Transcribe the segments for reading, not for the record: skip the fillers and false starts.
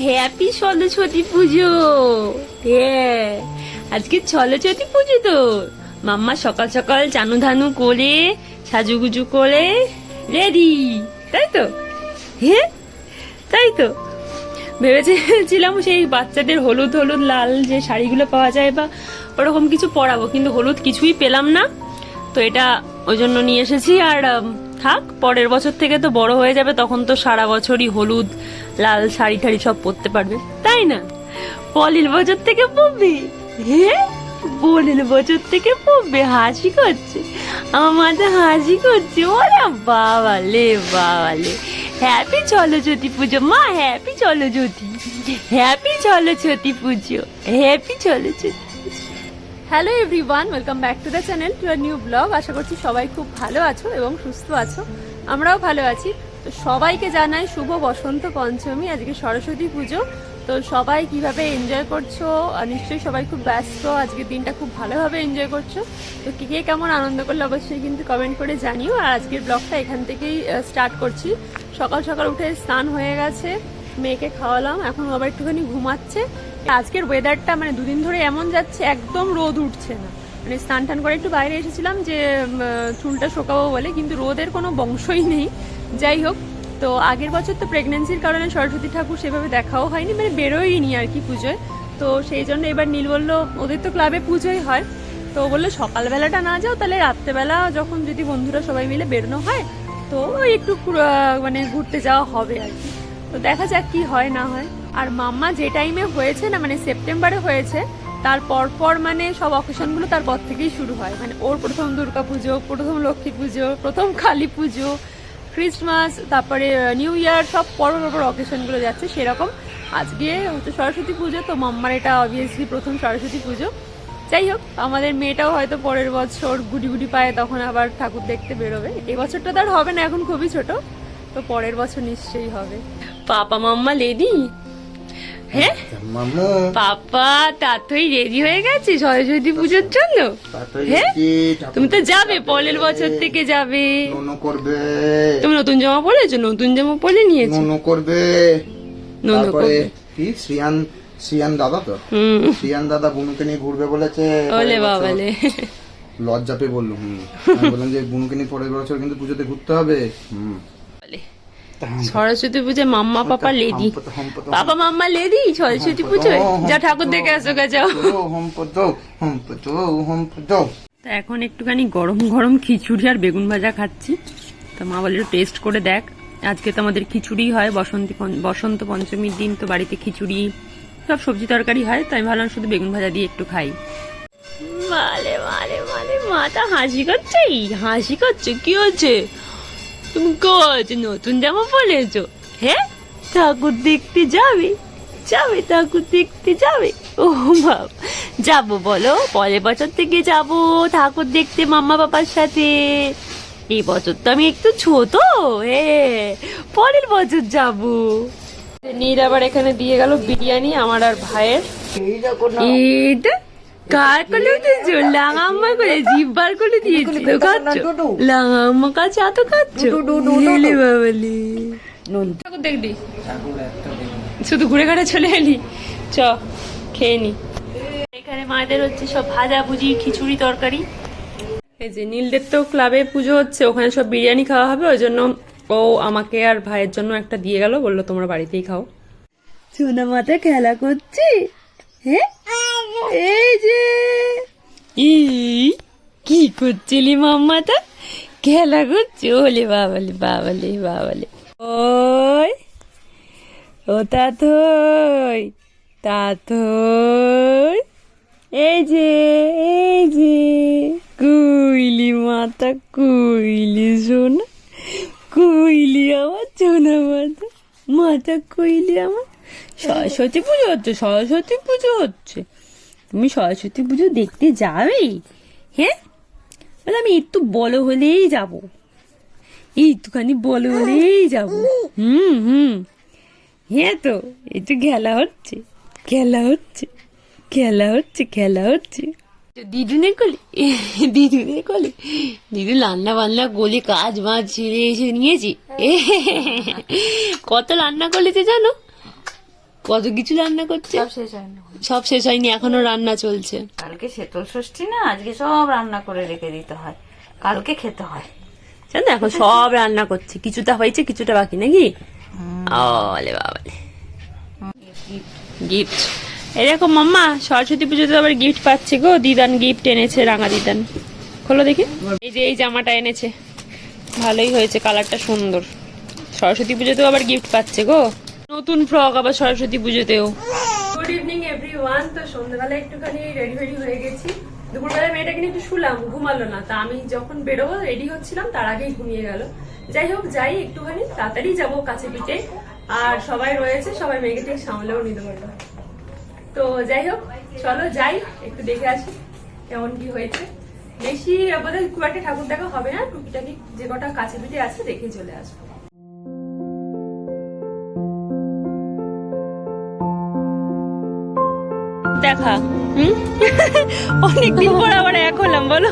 Happy Saraswati পুজো। হ্যাঁ, আজকে সরস্বতী পুজো তো। মাম্মা সকাল সকাল চানু ধানু করে সাজুগুজু করে রেডি, তাই তো? হ্যাঁ, তাই তো। ভেবেছিলাম সেই বাচ্চাদের হলুদ হলুদ লাল যে শাড়িগুলো পাওয়া যায় বা ওরকম কিছু পরাবো, কিন্তু হলুদ কিছুই পেলাম না, তো এটা ওই জন্য নিয়ে এসেছি। আর থাক, পরের বছর থেকে তো বড় হয়ে যাবে, তখন তো সারা বছরই হলুদ লাল শাড়ি ঠাড়ি সব পরতে পারবে, তাই না? পরের বছর থেকে পরবে। হ্যাঁ, পরের বছর থেকে পরবে। হাসি করছে আমার মাথা, হাসি করছে। ওরে বাবালে বাবালে। হ্যাপি সরস্বতী পুজো মা, happy Saraswati, happy Saraswati Pujo, happy Saraswati. Hello everyone, welcome back to the channel, to a new blog. আশা করছি সবাই খুব ভালো আছো এবং সুস্থ আছো। আমরাও ভালো আছি। তো সবাইকে জানাই শুভ বসন্ত পঞ্চমী। আজকে সরস্বতী পুজো। তো সবাই কিভাবে এনজয় করছো? নিশ্চয়ই সবাই খুব ব্যস্ত, আজকের দিনটা খুব ভালোভাবে এনজয় করছো। তো কে কে কেমন আনন্দ করলে অবশ্যই কিন্তু কমেন্ট করে জানিও। আর আজকের ব্লগটা এখান থেকেই স্টার্ট করছি। সকাল সকাল উঠে স্নান হয়ে গেছে, মেয়েকে খাওয়ালাম, এখন আবার একটুখানি ঘুমাচ্ছে। আজকের ওয়েদারটা মানে দুদিন ধরে এমন যাচ্ছে, একদম রোদ উঠছে না। মানে স্নান টান করে একটু বাইরে এসেছিলাম যে চুলটা শোকাবো বলে, কিন্তু রোদের কোনো বংশই নেই। যাই হোক, তো আগের বছর তো প্রেগনেন্সির কারণে সরস্বতী ঠাকুর সেভাবে দেখাও হয়নি, মানে বেরোয়নি আর কি পুজোয়। তো সেই জন্য এবার নীল বললো, ওদের তো ক্লাবে পুজোই হয়, তো বললো সকালবেলাটা না যাও, তাহলে রাত্রেবেলা যখন যদি বন্ধুরা সবাই মিলে বেরোনো হয়, তো ওই একটু মানে ঘুরতে যাওয়া হবে আর কি। তো দেখা যাক কি হয় না হয়। আর মাম্মা যে টাইমে হয়েছে না, মানে সেপ্টেম্বরে হয়েছে, তার পর মানে সব অকেশনগুলো তারপর থেকেই শুরু হয়। মানে ওর প্রথম দুর্গা পুজো, প্রথম লক্ষ্মী পুজো, প্রথম কালী পুজো, ক্রিসমাস, তারপরে নিউ ইয়ার, সব পর অকেশনগুলো যাচ্ছে। সেরকম আজকে হচ্ছে সরস্বতী পুজো, তো মাম্মার এটা অবভিয়াসলি প্রথম সরস্বতী পুজো। যাই হোক, আমাদের মেয়েটাও হয়তো পরের বছর গুটি গুটি পায়, তখন আবার ঠাকুর দেখতে বেরোবে। এবছরটা তার হবে না, এখন খুবই ছোট, তো পরের বছর নিশ্চয়ই হবে। পাপা মাম্মা রেডি? হ্যাঁ পাপা, তাতই রেডি হয়ে গেছে সরস্বতী পুজোর জন্য। হ্যাঁ, তুমি তো যাবে, পরের বছর থেকে যাবে। তুমি নতুন জামা পরেছো? নতুন জামা পরে নিয়েছো? করবে কি শ্রিয়ান দাদা, তো শ্রিয়ান দাদা বুনুকে নিয়ে ঘুরবে বলেছে। ওলে বাবালে, লজ্জা পেয়ে বললো। বললাম যে বুনুকে নিয়ে পরের বছর কিন্তু পুজোতে ঘুরতে হবে। সরস্বতী পুজোয় মাম্মা পাপা লেডি, পাপা মাম্মা লেডি সরস্বতী পুজোয়। যা ঠাকুর দেখে আসো গা, যাও। তো এখন একটুখানি গরম গরম খিচুড়ি আর বেগুন ভাজা খাচ্ছি। তো মা বলে টেস্ট করে দেখ। আজকে তো আমাদের খিচুড়ি হয়, বসন্ত পঞ্চমীর দিন তো বাড়িতে খিচুড়ি সব সবজি তরকারি হয়, তাই আমি ভাবলাম শুধু বেগুন ভাজা দিয়ে একটু খাই। মালে মালে মালে, মাথা হাসি করছে। হাসি করছে কি হচ্ছে? তুমি কজ নতুন জামা পরেছো? হ্যাঁ, ঠাকুর দেখতে যাবে? যাবে ঠাকুর দেখতে যাবে? ও বাবা, যাবো বলো, পরের বছর থেকে যাবো ঠাকুর দেখতে মাম্মা পাপার সাথে। এই বছর তো আমি একটু ছোট, পরের বছর যাবো। নীর আবার এখানে দিয়ে গেল বিরিয়ানি আমার আর ভাইয়ের। এইটা কার করে উঠেছো? লাঙাম্মা করে জিভ বার করে দিয়েছি তো খাচ্ছ? লাঙাম্মা কাছে এত খাচ্ছ? বাবালি, ঠাকুর দেখবি? শুধু ঘুরে ঘাড়ে চলে এলি? চ খেয়ে নি। এখানে মায়েদের হচ্ছে সব ভাজা ভুজি, খিচুড়ি, তরকারি। এই যে নীলদের তো ক্লাবে পুজো হচ্ছে, ওখানে সব বিরিয়ানি খাওয়া হবে, ওই জন্য ও আমাকে আর ভাইয়ের জন্য একটা দিয়ে গেল, বললো তোমরা বাড়িতেই খাও। সোনা মাথা খেলা করছে। হ্যাঁ, এই যে কি করছিলি মাম্মাটা? খেলা করছে? ওলে বাবালে বাবালে বাবালে। ওই ও তাথই তাথই, এই যে কুইলি মাথা, কুইলি সোনা, কুইলি আমার সোনা মাথা, মাথা কুইলি আমার। সরস্বতী পুজো হচ্ছে, সরস্বতী পুজো হচ্ছে, তুমি সরস্বতী পুজো দেখতে যাবে? হ্যাঁ, বলে আমি একটু বড় হলেই যাব, একটুখানি বড় হলেই যাব। হ্যাঁ, তো একটু খেলা হচ্ছে, খেলা হচ্ছে, খেলা হচ্ছে, খেলা হচ্ছে। দিদুনের কোলে, দিদুনের কোলে, দিদু রান্না বান্না কোলে কাজ মাছ ছেড়ে এসে নিয়েছি। কত রান্না করেছে জানো? কত কিছু রান্না করছে, সব শেষ হয় না, সব শেষ হয়নি, এখনো রান্না চলছে। কালকে শীতল ষষ্ঠী না, আজকে সব রান্না করে রেখে দিতে হয়, কালকে খেতে হয়। জানো এখন সব রান্না করছে, কিছুটা হয়েছে কিছুটা বাকি নাকি? ওলে বাবালে, গিফট এরকম। মাম্মা সরস্বতী পুজোতে আবার গিফট পাচ্ছে গো, দিদান গিফট এনেছে, রাঙা দিদান। খোলো দেখি। এই যে এই জামাটা এনেছে, ভালোই হয়েছে, কালারটা সুন্দর। সরস্বতী পুজোতেও আবার গিফট পাচ্ছে গো, নতুন ফ্রক আবার সরস্বতী পুজোতেও। Good evening everyone. তো সন্ধ্যাবেলা একটুখানি রেডি হয়ে গেছি। দুপুরবেলা মেয়েটাকে নিয়ে একটু শুলাম, ঘুমালো না। তা আমি যখন বেরোবো রেডি হচ্ছিলাম, তার আগেই ঘুমিয়ে গেল। যাই হোক, যাই একটুখানি তাড়াতাড়ি যাবো কাছে পিঠে, আর সবাই রয়েছে, সবাই মেয়েকে ঠিক সামলেও নিতে পারবে। তো যাই হোক, চলো যাই, একটু দেখে আসি কেমন কি হয়েছে। বেশি বোধহয় খুব একটা ঠাকুর দেখা হবে না, টুকিটাকি যে কটা কাছে পিঠে আছে দেখে চলে আসবো। দেখা অনেকদিন পর আবার এক হলাম বলো।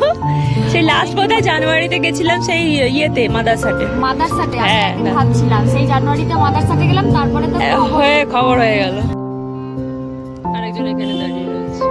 সেই লাস্ট বোধহয় জানুয়ারিতে গেছিলাম, সেই ইয়েতে মাদারসাটে। হ্যাঁ, ভাবছিলাম সেই জানুয়ারিতে মাদারসাটে গেলাম, তারপরে তো হয়ে খবর হয়ে গেল। আরেকজন এখানে দাঁড়িয়ে রয়েছে।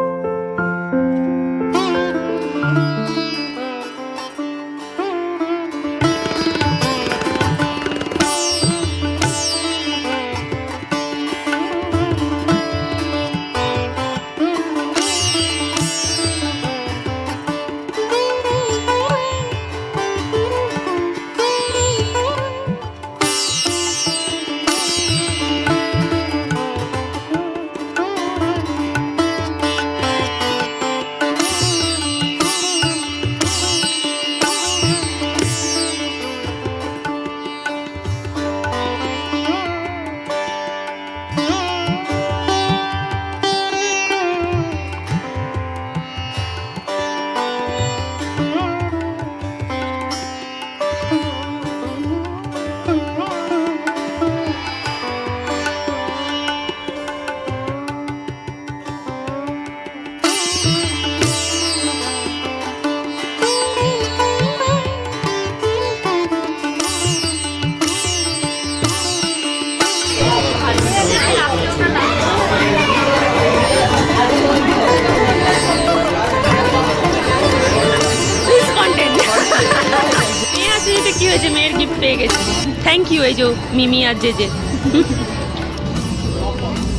কি হয়েছে, মেয়ের গিফট পেয়ে গেছি, থ্যাংক ইউ। এই যে মিমি আর যে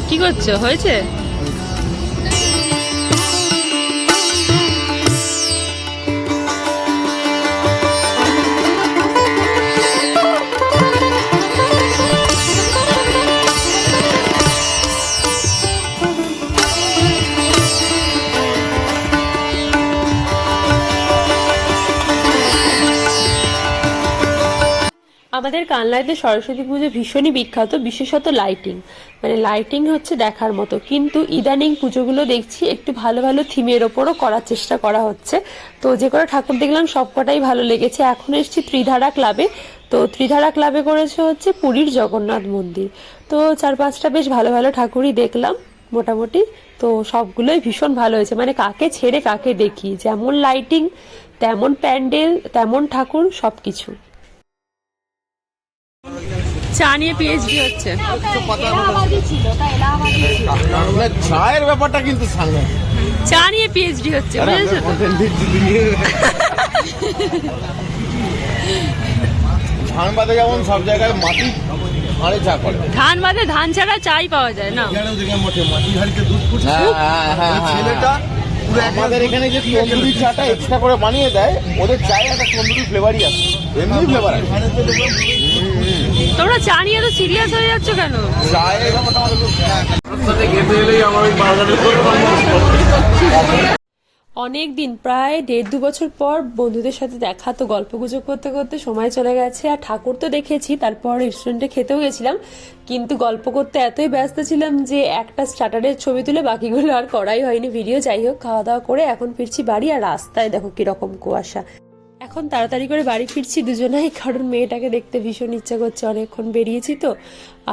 কি করছো, হয়েছে? আমাদের কানলাইতে সরস্বতী পুজো ভীষণই বিখ্যাত, বিশেষত লাইটিং। মানে লাইটিং হচ্ছে দেখার মতো, কিন্তু ইদানিং পুজোগুলো দেখছি একটু ভালো ভালো থিমের ওপরও করার চেষ্টা করা হচ্ছে। তো যে কটা ঠাকুর দেখলাম সবকটাই ভালো লেগেছে। এখন এসেছি ত্রিধারা ক্লাবে। তো ত্রিধারা ক্লাবে করেছে হচ্ছে পুরীর জগন্নাথ মন্দির। তো 4-5টা বেশ ভালো ভালো ঠাকুরই দেখলাম মোটামুটি। তো সবগুলোই ভীষণ ভালো হয়েছে, মানে কাকে ছেড়ে কাকে দেখি, যেমন লাইটিং তেমন প্যান্ডেল তেমন ঠাকুর সবকিছু। চা নিয়ে পিএইচডি হচ্ছে। চায়ের ব্যাপারটা কিন্তু চা নিয়ে পিএইচডি হচ্ছে, বুঝেছো তো? ধান বাদে যেমন সব জায়গায় মাটি হাঁড়ে চা করে, ধান বাদে ধান ছাড়া চাই পাওয়া যায় না। ছেলেটা আমাদের এখানে যে তন্দুরি চাটা এক্সট্রা করে বানিয়ে দেয়, ওদের চায়ে একটা তন্দুরি ফ্লেভারই আছে, এমনি ফ্লেভার আছে। তোমরা চা নিয়ে তো সিরিয়াস হয়ে যাচ্ছ কেন? চায়ের ব্যাপারটা আমাদের খেতে এলেই আমার ওই বার্গারের অনেক দিন, প্রায় 1.5-2 বছর পর বন্ধুদের সাথে দেখা। তো গল্প গুজব করতে করতে সময় চলে গেছে। আর ঠাকুর তো দেখেছি, তারপর রেস্টুরেন্টে খেতেও গেছিলাম, কিন্তু গল্প করতে এতই ব্যস্ত ছিলাম যে একটা স্টার্টারের ছবি তুলে বাকিগুলো আর করাই হয়নি ভিডিও। যাই হোক, খাওয়া দাওয়া করে এখন ফিরছি বাড়ি। আর রাস্তায় দেখো কিরকম কুয়াশা। এখন তাড়াতাড়ি করে বাড়ি ফিরছি দুজনাই, কারণ মেয়েটাকে দেখতে ভীষণ ইচ্ছা করছে, অনেকক্ষণ বেরিয়েছি তো।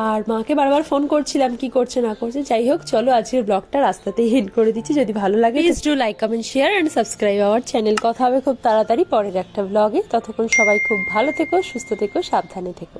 আর মাকে বারবার ফোন করছিলাম কি করছে না করছে। যাই হোক, চলো আজকের ব্লগটা রাস্তাতেই এন্ড করে দিচ্ছি। যদি ভালো লাগে please do like, comment, share and subscribe our channel. কথা হবে খুব তাড়াতাড়ি পরের একটা ব্লগে। ততক্ষণ সবাই খুব ভালো থেকো, সুস্থ থেকো, সাবধানে থেকো।